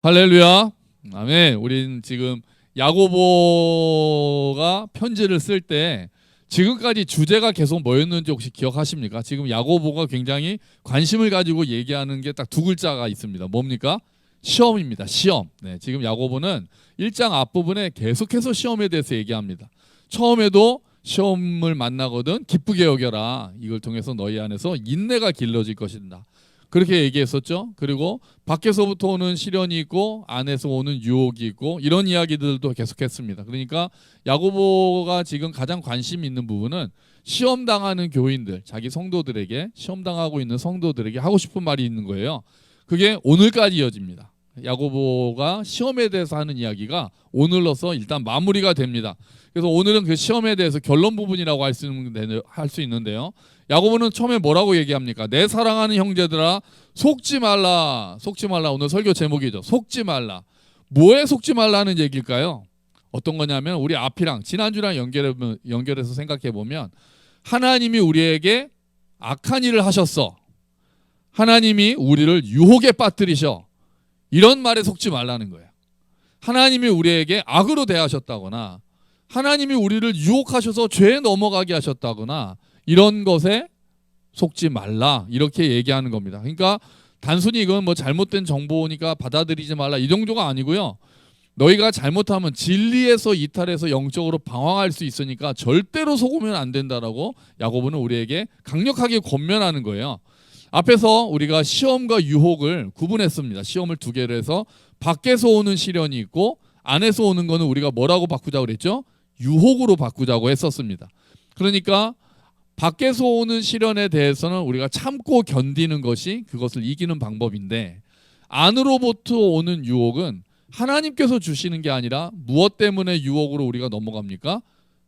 할렐루야. 아멘. 우린 지금 야고보가 편지를 쓸 때 지금까지 주제가 계속 뭐였는지 혹시 기억하십니까? 지금 야고보가 굉장히 관심을 가지고 얘기하는 게 딱 두 글자가 있습니다. 뭡니까? 시험입니다. 시험. 네, 지금 야고보는 1장 앞부분에 계속해서 시험에 대해서 얘기합니다. 처음에도 시험을 만나거든 기쁘게 여겨라. 이걸 통해서 너희 안에서 인내가 길러질 것이다. 그렇게 얘기했었죠. 그리고 밖에서부터 오는 시련이 있고 안에서 오는 유혹이 있고 이런 이야기들도 계속했습니다. 그러니까 야고보가 지금 가장 관심 있는 부분은 시험 당하는 교인들, 자기 성도들에게 시험 당하고 있는 성도들에게 하고 싶은 말이 있는 거예요. 그게 오늘까지 이어집니다. 야고보가 시험에 대해서 하는 이야기가 오늘로서 일단 마무리가 됩니다. 그래서 오늘은 그 시험에 대해서 결론 부분이라고 할 수 있는데요. 야고보는 처음에 뭐라고 얘기합니까? 내 사랑하는 형제들아 속지 말라. 속지 말라. 오늘 설교 제목이죠. 속지 말라. 뭐에 속지 말라는 얘기일까요? 어떤 거냐면 우리 앞이랑 지난주랑 연결해서 생각해 보면 하나님이 우리에게 악한 일을 하셨어. 하나님이 우리를 유혹에 빠뜨리셔. 이런 말에 속지 말라는 거예요. 하나님이 우리에게 악으로 대하셨다거나 하나님이 우리를 유혹하셔서 죄에 넘어가게 하셨다거나 이런 것에 속지 말라 이렇게 얘기하는 겁니다. 그러니까 단순히 이건 뭐 잘못된 정보니까 받아들이지 말라 이 정도가 아니고요. 너희가 잘못하면 진리에서 이탈해서 영적으로 방황할 수 있으니까 절대로 속으면 안 된다라고 야고보는 우리에게 강력하게 권면하는 거예요. 앞에서 우리가 시험과 유혹을 구분했습니다. 시험을 두 개로 해서 밖에서 오는 시련이 있고 안에서 오는 거는 우리가 뭐라고 바꾸자고 그랬죠? 유혹으로 바꾸자고 했었습니다. 그러니까 밖에서 오는 시련에 대해서는 우리가 참고 견디는 것이 그것을 이기는 방법인데 안으로부터 오는 유혹은 하나님께서 주시는 게 아니라 무엇 때문에 유혹으로 우리가 넘어갑니까?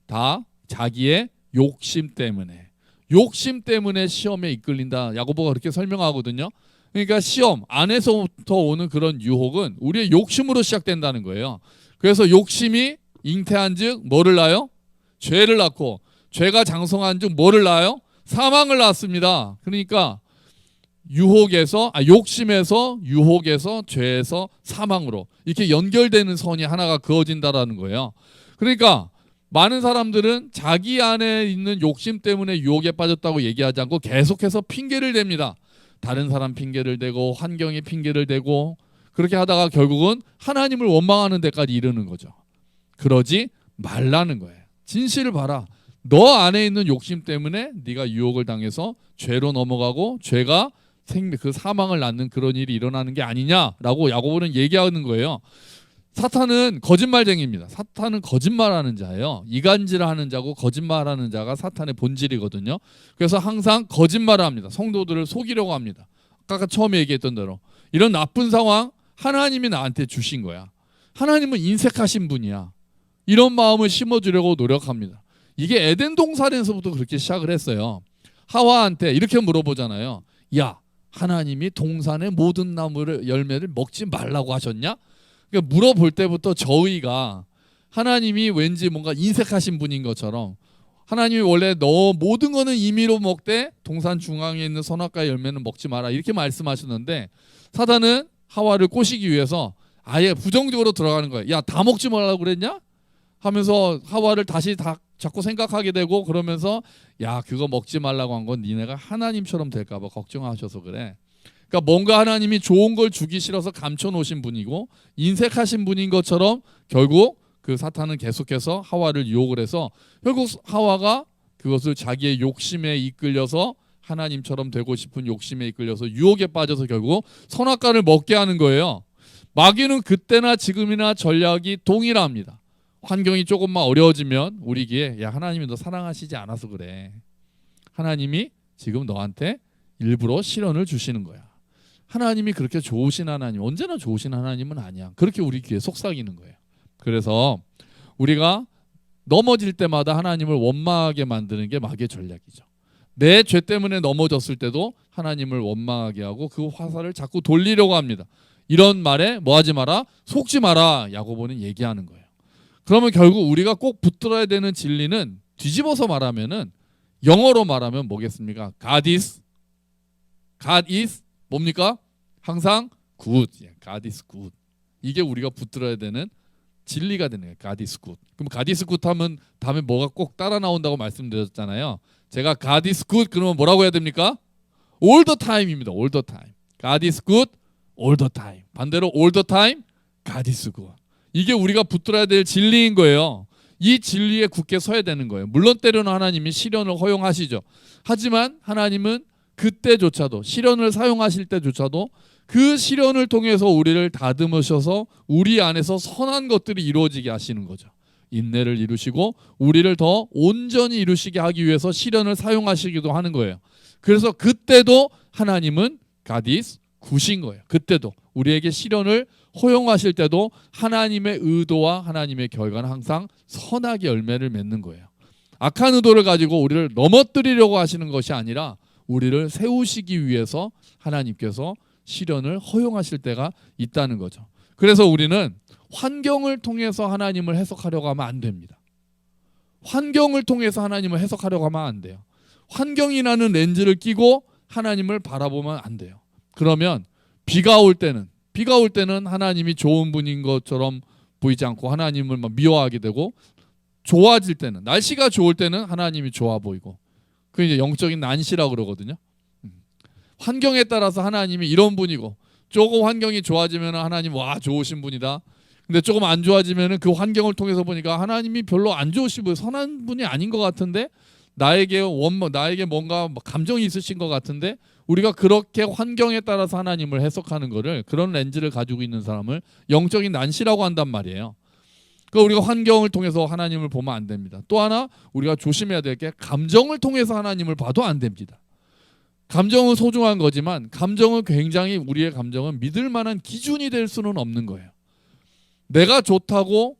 다 자기의 욕심 때문에. 욕심 때문에 시험에 이끌린다. 야고보가 그렇게 설명하거든요. 그러니까 시험 안에서부터 오는 그런 유혹은 우리의 욕심으로 시작된다는 거예요. 그래서 욕심이 잉태한즉 뭐를 낳아요? 죄를 낳고 죄가 장성한즉 뭐를 낳아요? 사망을 낳습니다. 그러니까 욕심에서 유혹에서 죄에서 사망으로 이렇게 연결되는 선이 하나가 그어진다라는 거예요. 그러니까 많은 사람들은 자기 안에 있는 욕심 때문에 유혹에 빠졌다고 얘기하지 않고 계속해서 핑계를 댑니다. 다른 사람 핑계를 대고 환경에 핑계를 대고 그렇게 하다가 결국은 하나님을 원망하는 데까지 이르는 거죠. 그러지 말라는 거예요. 진실을 봐라. 너 안에 있는 욕심 때문에 네가 유혹을 당해서 죄로 넘어가고 죄가 그 사망을 낳는 그런 일이 일어나는 게 아니냐라고 야고보는 얘기하는 거예요. 사탄은 거짓말쟁이입니다. 사탄은 거짓말하는 자예요. 이간질하는 자고 거짓말하는 자가 사탄의 본질이거든요. 그래서 항상 거짓말을 합니다. 성도들을 속이려고 합니다. 아까 처음에 얘기했던 대로 이런 나쁜 상황 하나님이 나한테 주신 거야. 하나님은 인색하신 분이야. 이런 마음을 심어주려고 노력합니다. 이게 에덴 동산에서부터 그렇게 시작을 했어요. 하와한테 이렇게 물어보잖아요. 야, 하나님이 동산의 모든 나무를 열매를 먹지 말라고 하셨냐? 그러니까 물어볼 때부터 저희가 하나님이 왠지 뭔가 인색하신 분인 것처럼 하나님이 원래 너 모든 거는 임의로 먹되 동산 중앙에 있는 선악과의 열매는 먹지 마라 이렇게 말씀하셨는데 사단은 하와를 꼬시기 위해서 아예 부정적으로 들어가는 거예요. 야, 다 먹지 말라고 그랬냐? 하면서 하와를 다시 자꾸 생각하게 되고 그러면서 야, 그거 먹지 말라고 한 건 니네가 하나님처럼 될까 봐 걱정하셔서 그래. 그러니까 뭔가 하나님이 좋은 걸 주기 싫어서 감춰놓으신 분이고 인색하신 분인 것처럼 결국 그 사탄은 계속해서 하와를 유혹을 해서 결국 하와가 그것을 자기의 욕심에 이끌려서 하나님처럼 되고 싶은 욕심에 이끌려서 유혹에 빠져서 결국 선악과를 먹게 하는 거예요. 마귀는 그때나 지금이나 전략이 동일합니다. 환경이 조금만 어려워지면 우리 귀에 야, 하나님이 너 사랑하시지 않아서 그래. 하나님이 지금 너한테 일부러 시련을 주시는 거야. 하나님이 그렇게 좋으신 하나님, 언제나 좋으신 하나님은 아니야. 그렇게 우리 귀에 속삭이는 거예요. 그래서 우리가 넘어질 때마다 하나님을 원망하게 만드는 게 마귀의 전략이죠. 내 죄 때문에 넘어졌을 때도 하나님을 원망하게 하고 그 화살을 자꾸 돌리려고 합니다. 이런 말에 뭐 하지 마라? 속지 마라. 야고보는 얘기하는 거예요. 그러면 결국 우리가 꼭 붙들어야 되는 진리는 뒤집어서 말하면은 영어로 말하면 뭐겠습니까? God is 뭡니까? 항상 good. God is good. 이게 우리가 붙들어야 되는 진리가 되는 거예요. God is good. 그럼 God is good 하면 다음에 뭐가 꼭 따라 나온다고 말씀드렸잖아요. 제가 God is good 그러면 뭐라고 해야 됩니까? All the time입니다. All the time. God is good all the time. 반대로 all the time God is good. 이게 우리가 붙들어야 될 진리인 거예요. 이 진리에 굳게 서야 되는 거예요. 물론 때로는 하나님이 시련을 허용하시죠. 하지만 하나님은 그때조차도 시련을 사용하실 때조차도 그 시련을 통해서 우리를 다듬으셔서 우리 안에서 선한 것들이 이루어지게 하시는 거죠. 인내를 이루시고 우리를 더 온전히 이루시게 하기 위해서 시련을 사용하시기도 하는 거예요. 그래서 그때도 하나님은 God is good인 거예요. 그때도 우리에게 시련을 허용하실 때도 하나님의 의도와 하나님의 결과는 항상 선하게 열매를 맺는 거예요. 악한 의도를 가지고 우리를 넘어뜨리려고 하시는 것이 아니라 우리를 세우시기 위해서 하나님께서 시련을 허용하실 때가 있다는 거죠. 그래서 우리는 환경을 통해서 하나님을 해석하려고 하면 안 됩니다. 환경을 통해서 하나님을 해석하려고 하면 안 돼요. 환경이라는 렌즈를 끼고 하나님을 바라보면 안 돼요. 그러면 비가 올 때는 하나님이 좋은 분인 것처럼 보이지 않고 하나님을 막 미워하게 되고, 좋아질 때는, 날씨가 좋을 때는 하나님이 좋아 보이고, 그 이제 영적인 난시라고 그러거든요. 환경에 따라서 하나님이 이런 분이고, 조금 환경이 좋아지면 하나님 와 좋으신 분이다. 근데 조금 안 좋아지면 그 환경을 통해서 보니까 하나님이 별로 안 좋으시고 선한 분이 아닌 것 같은데, 나에게 뭔가 감정이 있으신 것 같은데, 우리가 그렇게 환경에 따라서 하나님을 해석하는 거를, 그런 렌즈를 가지고 있는 사람을 영적인 난시라고 한단 말이에요. 그러니까 우리가 환경을 통해서 하나님을 보면 안 됩니다. 또 하나 우리가 조심해야 될 게, 감정을 통해서 하나님을 봐도 안 됩니다. 감정은 소중한 거지만 감정은 굉장히, 우리의 감정은 믿을 만한 기준이 될 수는 없는 거예요. 내가 좋다고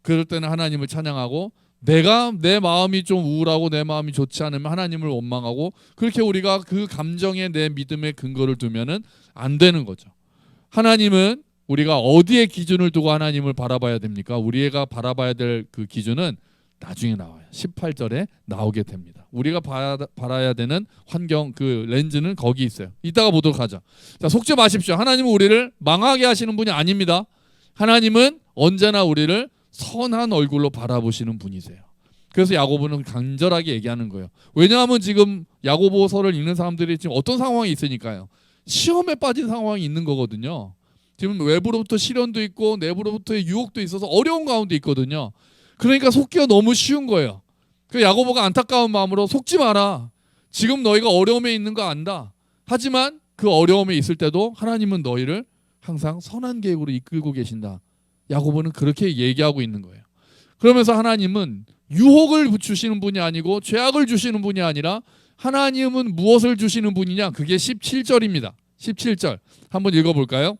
그럴 때는 하나님을 찬양하고, 내 마음이 좀 우울하고 내 마음이 좋지 않으면 하나님을 원망하고, 그렇게 우리가 그 감정에 내 믿음의 근거를 두면은 안 되는 거죠. 하나님은 우리가 어디에 기준을 두고 하나님을 바라봐야 됩니까? 우리가 바라봐야 될 그 기준은 나중에 나와요. 18절에 나오게 됩니다. 우리가 바라야 되는 환경, 그 렌즈는 거기 있어요. 이따가 보도록 하죠. 자, 속지 마십시오. 하나님은 우리를 망하게 하시는 분이 아닙니다. 하나님은 언제나 우리를 선한 얼굴로 바라보시는 분이세요. 그래서 야고보는 간절하게 얘기하는 거예요. 왜냐하면 지금 야고보서를 읽는 사람들이 지금 어떤 상황이 있으니까요. 시험에 빠진 상황이 있는 거거든요. 지금 외부로부터 시련도 있고 내부로부터의 유혹도 있어서 어려운 가운데 있거든요. 그러니까 속기가 너무 쉬운 거예요. 그 야고보가 안타까운 마음으로, 속지 마라. 지금 너희가 어려움에 있는 거 안다. 하지만 그 어려움에 있을 때도 하나님은 너희를 항상 선한 계획으로 이끌고 계신다. 야고보는 그렇게 얘기하고 있는 거예요. 그러면서 하나님은 유혹을 주시는 분이 아니고 죄악을 주시는 분이 아니라, 하나님은 무엇을 주시는 분이냐? 그게 17절입니다. 17절 한번 읽어볼까요?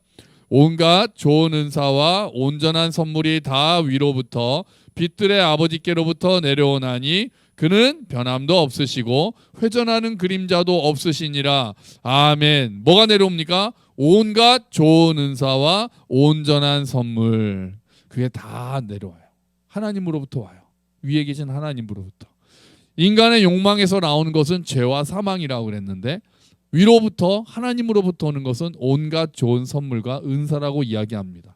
온갖 좋은 은사와 온전한 선물이 다 위로부터 빛들의 아버지께로부터 내려오나니 그는 변함도 없으시고 회전하는 그림자도 없으시니라. 아멘. 뭐가 내려옵니까? 온갖 좋은 은사와 온전한 선물, 그게 다 내려와요. 하나님으로부터 와요. 위에 계신 하나님으로부터. 인간의 욕망에서 나오는 것은 죄와 사망이라고 그랬는데, 위로부터, 하나님으로부터 오는 것은 온갖 좋은 선물과 은사라고 이야기합니다.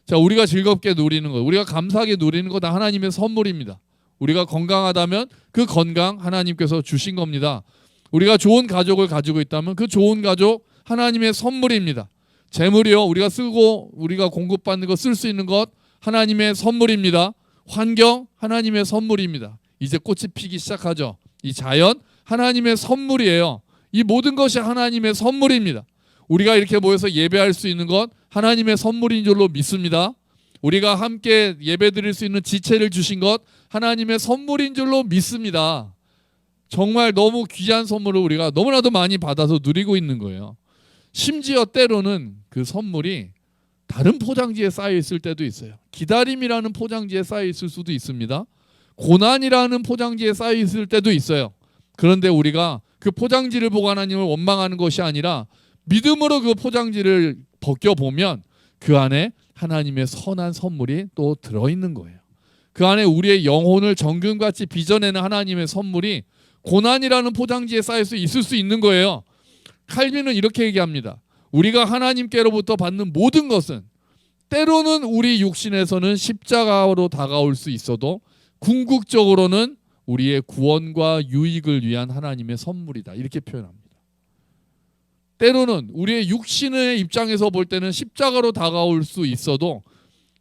자, 우리가 즐겁게 누리는 것, 우리가 감사하게 누리는 것 다 하나님의 선물입니다. 우리가 건강하다면 그 건강 하나님께서 주신 겁니다. 우리가 좋은 가족을 가지고 있다면 그 좋은 가족 하나님의 선물입니다. 재물이요, 우리가 쓰고 우리가 공급받는 거, 쓸 수 있는 것 하나님의 선물입니다. 환경 하나님의 선물입니다. 이제 꽃이 피기 시작하죠. 이 자연 하나님의 선물이에요. 이 모든 것이 하나님의 선물입니다. 우리가 이렇게 모여서 예배할 수 있는 것 하나님의 선물인 줄로 믿습니다. 우리가 함께 예배드릴 수 있는 지체를 주신 것 하나님의 선물인 줄로 믿습니다. 정말 너무 귀한 선물을 우리가 너무나도 많이 받아서 누리고 있는 거예요. 심지어 때로는 그 선물이 다른 포장지에 쌓여 있을 때도 있어요. 기다림이라는 포장지에 쌓여 있을 수도 있습니다. 고난이라는 포장지에 쌓여 있을 때도 있어요. 그런데 우리가 그 포장지를 보고 하나님을 원망하는 것이 아니라, 믿음으로 그 포장지를 벗겨보면 그 안에 하나님의 선한 선물이 또 들어있는 거예요. 그 안에 우리의 영혼을 정금같이 빚어내는 하나님의 선물이 고난이라는 포장지에 쌓일 수 있을 수 있는 거예요. 칼빈은 이렇게 얘기합니다. 우리가 하나님께로부터 받는 모든 것은 때로는 우리 육신에서는 십자가로 다가올 수 있어도 궁극적으로는 우리의 구원과 유익을 위한 하나님의 선물이다. 이렇게 표현합니다. 때로는 우리의 육신의 입장에서 볼 때는 십자가로 다가올 수 있어도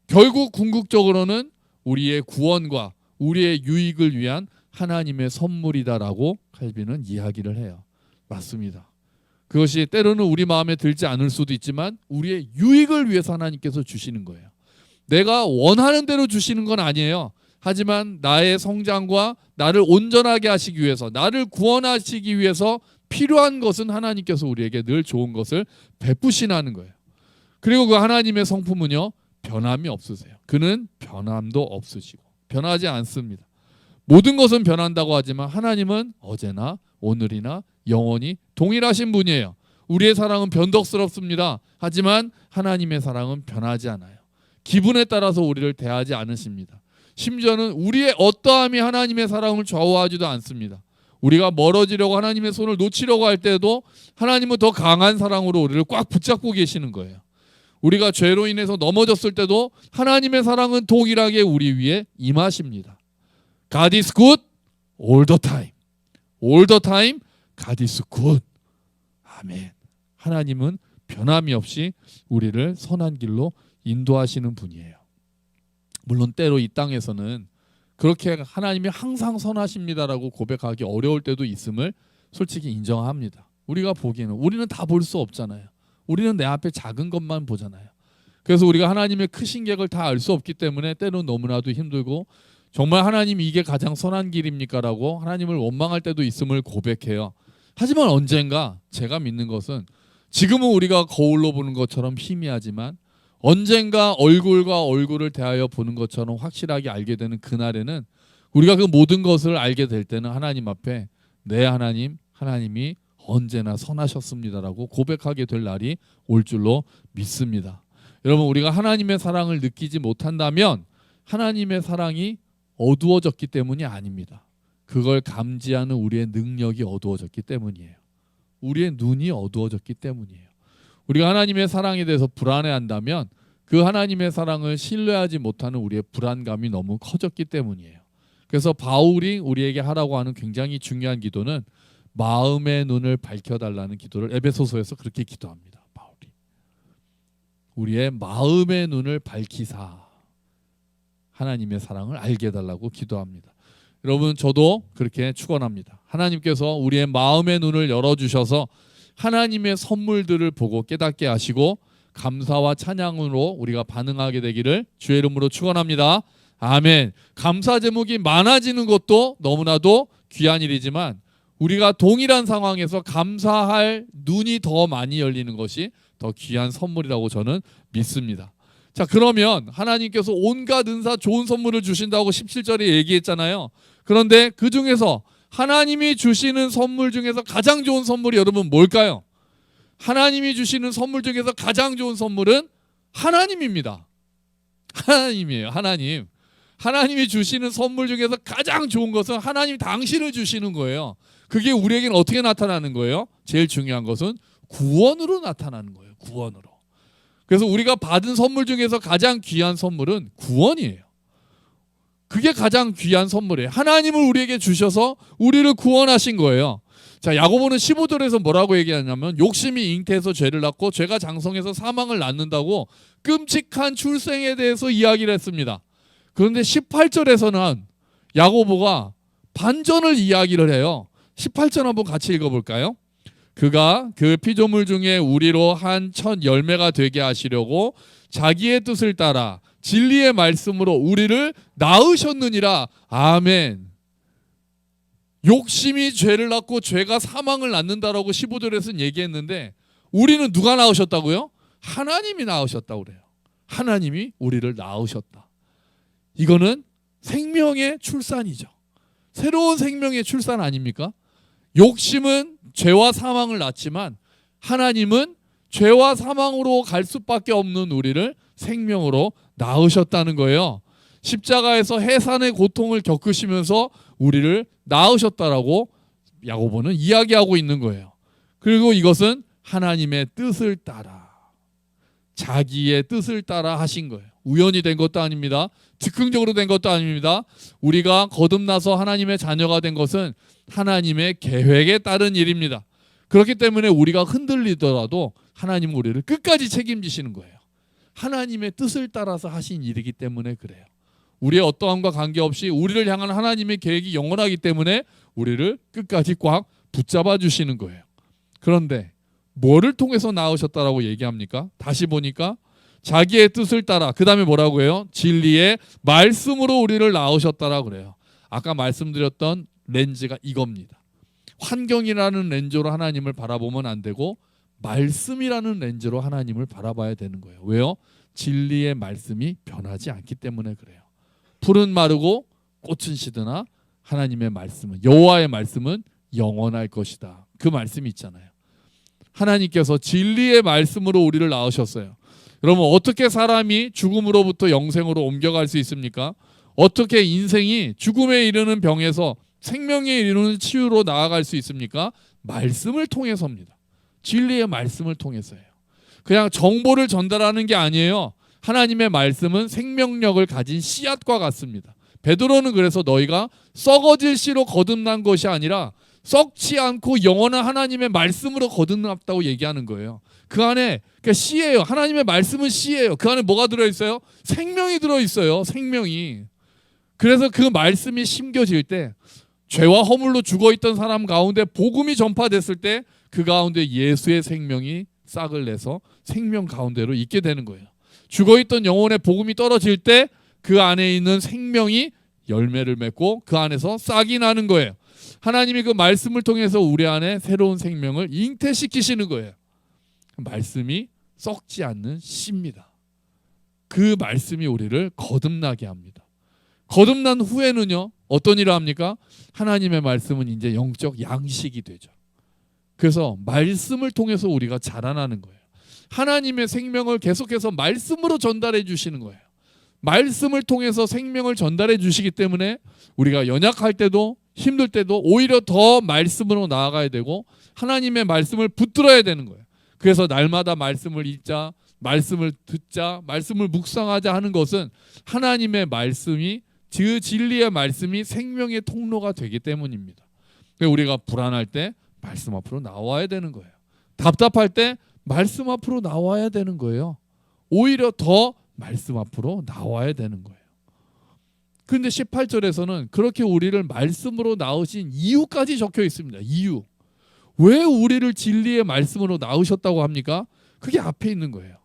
결국 궁극적으로는 우리의 구원과 우리의 유익을 위한 하나님의 선물이다라고 칼빈은 이야기를 해요. 맞습니다. 그것이 때로는 우리 마음에 들지 않을 수도 있지만 우리의 유익을 위해서 하나님께서 주시는 거예요. 내가 원하는 대로 주시는 건 아니에요. 하지만 나의 성장과 나를 온전하게 하시기 위해서, 나를 구원하시기 위해서 필요한 것은 하나님께서 우리에게 늘 좋은 것을 베푸시는 거예요. 그리고 그 하나님의 성품은요, 변함이 없으세요. 그는 변함도 없으시고 변하지 않습니다. 모든 것은 변한다고 하지만 하나님은 어제나 오늘이나 영원히 동일하신 분이에요. 우리의 사랑은 변덕스럽습니다. 하지만 하나님의 사랑은 변하지 않아요. 기분에 따라서 우리를 대하지 않으십니다. 심지어는 우리의 어떠함이 하나님의 사랑을 좌우하지도 않습니다. 우리가 멀어지려고 하나님의 손을 놓치려고 할 때도 하나님은 더 강한 사랑으로 우리를 꽉 붙잡고 계시는 거예요. 우리가 죄로 인해서 넘어졌을 때도 하나님의 사랑은 동일하게 우리 위에 임하십니다. God is good all the time. All the time God is good. 아멘. 하나님은 변함이 없이 우리를 선한 길로 인도하시는 분이에요. 물론 때로 이 땅에서는 그렇게 하나님이 항상 선하십니다라고 고백하기 어려울 때도 있음을 솔직히 인정합니다. 우리가 보기에는 우리는 다 볼 수 없잖아요. 우리는 내 앞에 작은 것만 보잖아요. 그래서 우리가 하나님의 크신 계획을 다 알 수 없기 때문에 때로는 너무나도 힘들고 정말 하나님 이게 가장 선한 길입니까? 라고 하나님을 원망할 때도 있음을 고백해요. 하지만 언젠가 제가 믿는 것은 지금은 우리가 거울로 보는 것처럼 희미하지만 언젠가 얼굴과 얼굴을 대하여 보는 것처럼 확실하게 알게 되는 그날에는 우리가 그 모든 것을 알게 될 때는 하나님 앞에 내 하나님, 하나님이 언제나 선하셨습니다라고 고백하게 될 날이 올 줄로 믿습니다. 여러분, 우리가 하나님의 사랑을 느끼지 못한다면 하나님의 사랑이 어두워졌기 때문이 아닙니다. 그걸 감지하는 우리의 능력이 어두워졌기 때문이에요. 우리의 눈이 어두워졌기 때문이에요. 우리가 하나님의 사랑에 대해서 불안해한다면 그 하나님의 사랑을 신뢰하지 못하는 우리의 불안감이 너무 커졌기 때문이에요. 그래서 바울이 우리에게 하라고 하는 굉장히 중요한 기도는 마음의 눈을 밝혀달라는 기도를 에베소서에서 그렇게 기도합니다. 바울이 우리의 마음의 눈을 밝히사 하나님의 사랑을 알게 해달라고 기도합니다. 여러분, 저도 그렇게 축원합니다. 하나님께서 우리의 마음의 눈을 열어주셔서 하나님의 선물들을 보고 깨닫게 하시고 감사와 찬양으로 우리가 반응하게 되기를 주의 이름으로 축원합니다. 아멘. 감사 제목이 많아지는 것도 너무나도 귀한 일이지만 우리가 동일한 상황에서 감사할 눈이 더 많이 열리는 것이 더 귀한 선물이라고 저는 믿습니다. 자, 그러면 하나님께서 온갖 은사 좋은 선물을 주신다고 17절에 얘기했잖아요. 그런데 그 중에서 하나님이 주시는 선물 중에서 가장 좋은 선물이 여러분 뭘까요? 하나님이 주시는 선물 중에서 가장 좋은 선물은 하나님입니다. 하나님이에요. 하나님. 하나님이 주시는 선물 중에서 가장 좋은 것은 하나님 당신을 주시는 거예요. 그게 우리에게는 어떻게 나타나는 거예요? 제일 중요한 것은 구원으로 나타나는 거예요. 구원으로. 그래서 우리가 받은 선물 중에서 가장 귀한 선물은 구원이에요. 그게 가장 귀한 선물이에요. 하나님을 우리에게 주셔서 우리를 구원하신 거예요. 자, 야고보는 15절에서 뭐라고 얘기하냐면 욕심이 잉태해서 죄를 낳고 죄가 장성해서 사망을 낳는다고 끔찍한 출생에 대해서 이야기를 했습니다. 그런데 18절에서는 야고보가 반전을 이야기를 해요. 18절 한번 같이 읽어볼까요? 그가 그 피조물 중에 우리로 한 첫 열매가 되게 하시려고 자기의 뜻을 따라 진리의 말씀으로 우리를 낳으셨느니라. 아멘. 욕심이 죄를 낳고 죄가 사망을 낳는다라고 15절에서는 얘기했는데 우리는 누가 낳으셨다고요? 하나님이 낳으셨다고 그래요. 하나님이 우리를 낳으셨다. 이거는 생명의 출산이죠. 새로운 생명의 출산 아닙니까? 욕심은 죄와 사망을 낳지만 하나님은 죄와 사망으로 갈 수밖에 없는 우리를 생명으로 낳으셨다는 거예요. 십자가에서 해산의 고통을 겪으시면서 우리를 낳으셨다라고 야고보는 이야기하고 있는 거예요. 그리고 이것은 하나님의 뜻을 따라 자기의 뜻을 따라 하신 거예요. 우연히 된 것도 아닙니다. 즉흥적으로 된 것도 아닙니다. 우리가 거듭나서 하나님의 자녀가 된 것은 하나님의 계획에 따른 일입니다. 그렇기 때문에 우리가 흔들리더라도 하나님은 우리를 끝까지 책임지시는 거예요. 하나님의 뜻을 따라서 하신 일이기 때문에 그래요. 우리의 어떠함과 관계없이 우리를 향한 하나님의 계획이 영원하기 때문에 우리를 끝까지 꽉 붙잡아 주시는 거예요. 그런데 뭐를 통해서 낳으셨다라고 얘기합니까? 다시 보니까 자기의 뜻을 따라, 그 다음에 뭐라고 해요? 진리의 말씀으로 우리를 낳으셨다라고 그래요. 아까 말씀드렸던 렌즈가 이겁니다. 환경이라는 렌즈로 하나님을 바라보면 안 되고 말씀이라는 렌즈로 하나님을 바라봐야 되는 거예요. 왜요? 진리의 말씀이 변하지 않기 때문에 그래요. 풀은 마르고 꽃은 시드나 하나님의 말씀은, 여호와의 말씀은 영원할 것이다. 그 말씀이 있잖아요. 하나님께서 진리의 말씀으로 우리를 낳으셨어요. 여러분, 어떻게 사람이 죽음으로부터 영생으로 옮겨갈 수 있습니까? 어떻게 인생이 죽음에 이르는 병에서 생명에 이르는 치유로 나아갈 수 있습니까? 말씀을 통해서입니다. 진리의 말씀을 통해서예요. 그냥 정보를 전달하는 게 아니에요. 하나님의 말씀은 생명력을 가진 씨앗과 같습니다. 베드로는 그래서 너희가 썩어질 씨로 거듭난 것이 아니라 썩지 않고 영원한 하나님의 말씀으로 거듭났다고 얘기하는 거예요. 그 안에 그러니까 씨예요. 하나님의 말씀은 씨예요. 그 안에 뭐가 들어있어요? 생명이 들어있어요. 생명이. 그래서 그 말씀이 심겨질 때 죄와 허물로 죽어있던 사람 가운데 복음이 전파됐을 때 그 가운데 예수의 생명이 싹을 내서 생명 가운데로 있게 되는 거예요. 죽어있던 영혼의 복음이 떨어질 때 그 안에 있는 생명이 열매를 맺고 그 안에서 싹이 나는 거예요. 하나님이 그 말씀을 통해서 우리 안에 새로운 생명을 잉태시키시는 거예요. 말씀이 썩지 않는 씨입니다. 그 말씀이 우리를 거듭나게 합니다. 거듭난 후에는요, 어떤 일을 합니까? 하나님의 말씀은 이제 영적 양식이 되죠. 그래서 말씀을 통해서 우리가 자라나는 거예요. 하나님의 생명을 계속해서 말씀으로 전달해 주시는 거예요. 말씀을 통해서 생명을 전달해 주시기 때문에 우리가 연약할 때도 힘들 때도 오히려 더 말씀으로 나아가야 되고 하나님의 말씀을 붙들어야 되는 거예요. 그래서 날마다 말씀을 읽자, 말씀을 듣자, 말씀을 묵상하자 하는 것은 하나님의 말씀이, 그 진리의 말씀이 생명의 통로가 되기 때문입니다. 우리가 불안할 때 말씀 앞으로 나와야 되는 거예요. 답답할 때 말씀 앞으로 나와야 되는 거예요. 오히려 더 말씀 앞으로 나와야 되는 거예요. 그런데 18절에서는 그렇게 우리를 말씀으로 낳으신 이유까지 적혀 있습니다. 이유. 왜 우리를 진리의 말씀으로 낳으셨다고 합니까? 그게 앞에 있는 거예요.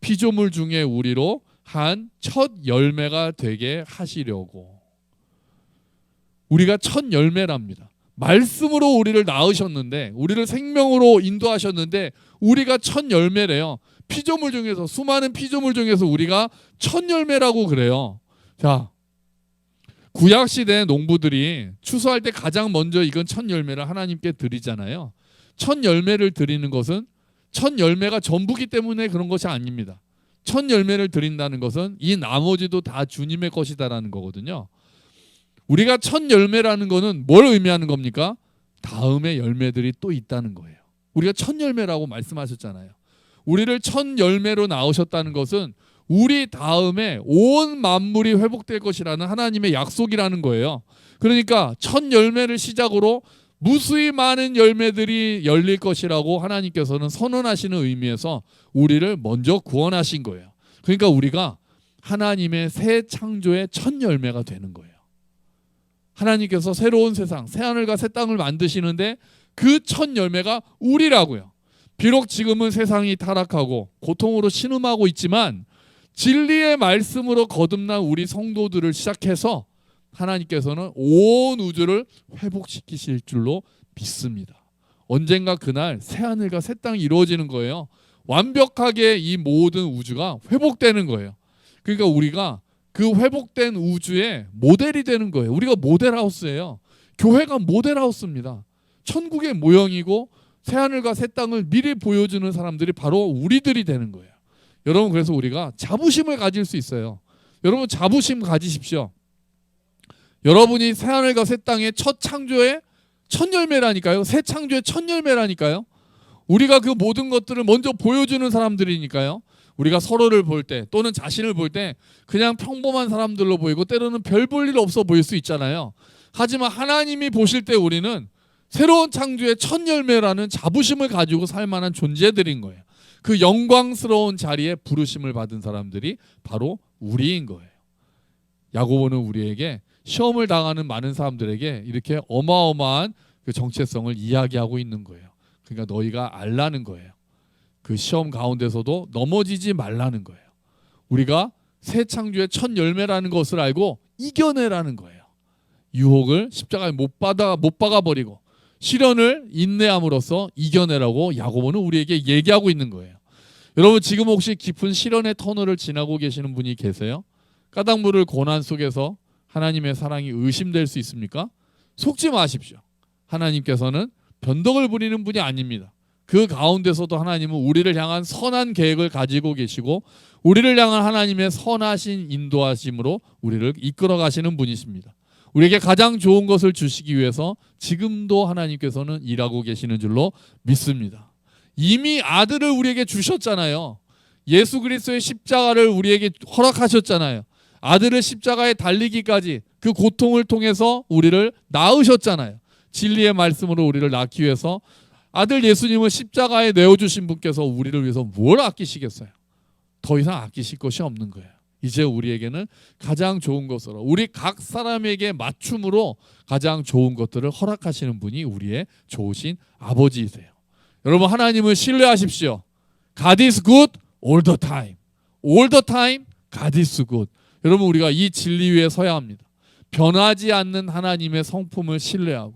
피조물 중에 우리로 한 첫 열매가 되게 하시려고. 우리가 첫 열매랍니다. 말씀으로 우리를 낳으셨는데, 우리를 생명으로 인도하셨는데 우리가 첫 열매래요. 피조물 중에서, 수많은 피조물 중에서 우리가 첫 열매라고 그래요. 자, 구약시대 농부들이 추수할 때 가장 먼저 이건 첫 열매를 하나님께 드리잖아요. 첫 열매를 드리는 것은 첫 열매가 전부기 때문에 그런 것이 아닙니다. 첫 열매를 드린다는 것은 이 나머지도 다 주님의 것이다라는 거거든요. 우리가 첫 열매라는 것은 뭘 의미하는 겁니까? 다음에 열매들이 또 있다는 거예요. 우리가 첫 열매라고 말씀하셨잖아요. 우리를 첫 열매로 낳으셨다는 것은 우리 다음에 온 만물이 회복될 것이라는 하나님의 약속이라는 거예요. 그러니까 첫 열매를 시작으로 무수히 많은 열매들이 열릴 것이라고 하나님께서는 선언하시는 의미에서 우리를 먼저 구원하신 거예요. 그러니까 우리가 하나님의 새 창조의 첫 열매가 되는 거예요. 하나님께서 새로운 세상, 새하늘과 새 땅을 만드시는데 그 첫 열매가 우리라고요. 비록 지금은 세상이 타락하고 고통으로 신음하고 있지만 진리의 말씀으로 거듭난 우리 성도들을 시작해서 하나님께서는 온 우주를 회복시키실 줄로 믿습니다. 언젠가 그날 새하늘과 새 땅이 이루어지는 거예요. 완벽하게 이 모든 우주가 회복되는 거예요. 그러니까 우리가 그 회복된 우주의 모델이 되는 거예요. 우리가 모델하우스예요. 교회가 모델하우스입니다. 천국의 모형이고 새하늘과 새 땅을 미리 보여주는 사람들이 바로 우리들이 되는 거예요. 여러분, 그래서 우리가 자부심을 가질 수 있어요. 여러분, 자부심 가지십시오. 여러분이 새하늘과 새 땅의 첫 창조의 첫 열매라니까요. 새 창조의 첫 열매라니까요. 우리가 그 모든 것들을 먼저 보여주는 사람들이니까요. 우리가 서로를 볼 때 또는 자신을 볼 때 그냥 평범한 사람들로 보이고 때로는 별 볼 일 없어 보일 수 있잖아요. 하지만 하나님이 보실 때 우리는 새로운 창조의 첫 열매라는 자부심을 가지고 살 만한 존재들인 거예요. 그 영광스러운 자리에 부르심을 받은 사람들이 바로 우리인 거예요. 야고보는 우리에게 시험을 당하는 많은 사람들에게 이렇게 어마어마한 그 정체성을 이야기하고 있는 거예요. 그러니까 너희가 알라는 거예요. 그 시험 가운데서도 넘어지지 말라는 거예요. 우리가 새 창조의 첫 열매라는 것을 알고 이겨내라는 거예요. 유혹을 십자가에 못 박아 버리고 시련을 인내함으로써 이겨내라고 야고보는 우리에게 얘기하고 있는 거예요. 여러분 지금 혹시 깊은 시련의 터널을 지나고 계시는 분이 계세요? 까닭물을 고난 속에서 하나님의 사랑이 의심될 수 있습니까? 속지 마십시오. 하나님께서는 변덕을 부리는 분이 아닙니다. 그 가운데서도 하나님은 우리를 향한 선한 계획을 가지고 계시고 우리를 향한 하나님의 선하신 인도하심으로 우리를 이끌어 가시는 분이십니다. 우리에게 가장 좋은 것을 주시기 위해서 지금도 하나님께서는 일하고 계시는 줄로 믿습니다. 이미 아들을 우리에게 주셨잖아요. 예수 그리스도의 십자가를 우리에게 허락하셨잖아요. 아들을 십자가에 달리기까지 그 고통을 통해서 우리를 낳으셨잖아요. 진리의 말씀으로 우리를 낳기 위해서 아들 예수님을 십자가에 내어주신 분께서 우리를 위해서 뭘 아끼시겠어요? 더 이상 아끼실 것이 없는 거예요. 이제 우리에게는 가장 좋은 것으로 우리 각 사람에게 맞춤으로 가장 좋은 것들을 허락하시는 분이 우리의 좋으신 아버지이세요. 여러분 하나님을 신뢰하십시오. God is good all the time. All the time God is good. 여러분 우리가 이 진리 위에 서야 합니다. 변하지 않는 하나님의 성품을 신뢰하고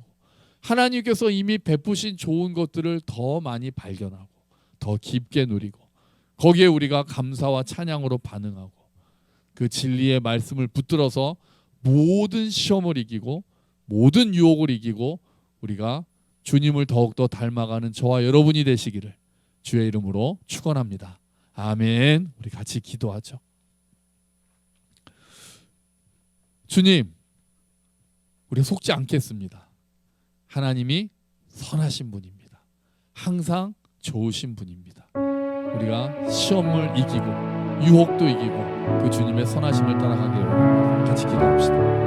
하나님께서 이미 베푸신 좋은 것들을 더 많이 발견하고 더 깊게 누리고 거기에 우리가 감사와 찬양으로 반응하고 그 진리의 말씀을 붙들어서 모든 시험을 이기고 모든 유혹을 이기고 우리가 주님을 더욱더 닮아가는 저와 여러분이 되시기를 주의 이름으로 축원합니다. 아멘. 우리 같이 기도하죠. 주님, 우리 속지 않겠습니다. 하나님이 선하신 분입니다. 항상 좋으신 분입니다. 우리가 시험을 이기고 유혹도 이기고 그 주님의 선하심을 따라가기를 원합니다. 같이 기도합시다.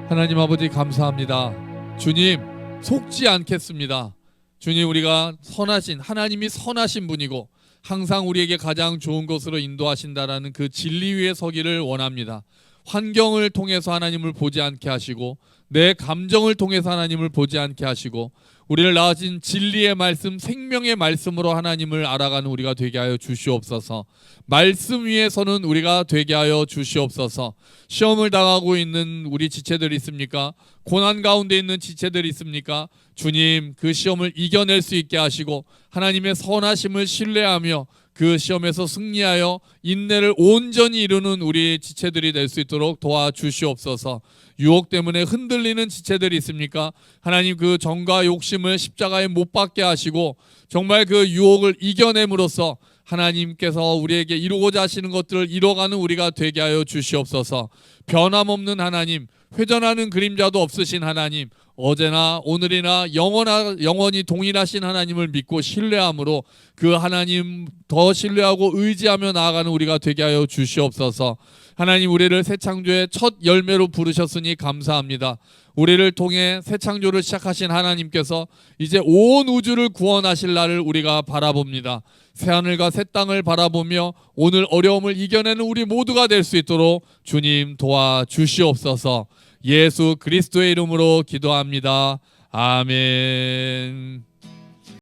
하나님 아버지 감사합니다. 주님 속지 않겠습니다. 주님 우리가 선하신 하나님이 선하신 분이고 항상 우리에게 가장 좋은 것으로 인도하신다라는 그 진리 위에 서기를 원합니다. 환경을 통해서 하나님을 보지 않게 하시고 내 감정을 통해서 하나님을 보지 않게 하시고 우리를 낳으신 진리의 말씀 생명의 말씀으로 하나님을 알아가는 우리가 되게 하여 주시옵소서. 말씀 위에서는 우리가 되게 하여 주시옵소서. 시험을 당하고 있는 우리 지체들이 있습니까? 고난 가운데 있는 지체들이 있습니까? 주님 그 시험을 이겨낼 수 있게 하시고 하나님의 선하심을 신뢰하며 그 시험에서 승리하여 인내를 온전히 이루는 우리 지체들이 될 수 있도록 도와주시옵소서. 유혹 때문에 흔들리는 지체들이 있습니까? 하나님 그 정과 욕심을 십자가에 못 박게 하시고 정말 그 유혹을 이겨냄으로써 하나님께서 우리에게 이루고자 하시는 것들을 이뤄가는 우리가 되게 하여 주시옵소서. 변함없는 하나님, 회전하는 그림자도 없으신 하나님, 어제나 오늘이나 영원히 동일하신 하나님을 믿고 신뢰함으로 그 하나님 더 신뢰하고 의지하며 나아가는 우리가 되게 하여 주시옵소서. 하나님 우리를 새 창조의 첫 열매로 부르셨으니 감사합니다. 우리를 통해 새 창조를 시작하신 하나님께서 이제 온 우주를 구원하실 날을 우리가 바라봅니다. 새하늘과 새 땅을 바라보며 오늘 어려움을 이겨내는 우리 모두가 될 수 있도록 주님 도와주시옵소서. 예수 그리스도의 이름으로 기도합니다. 아멘.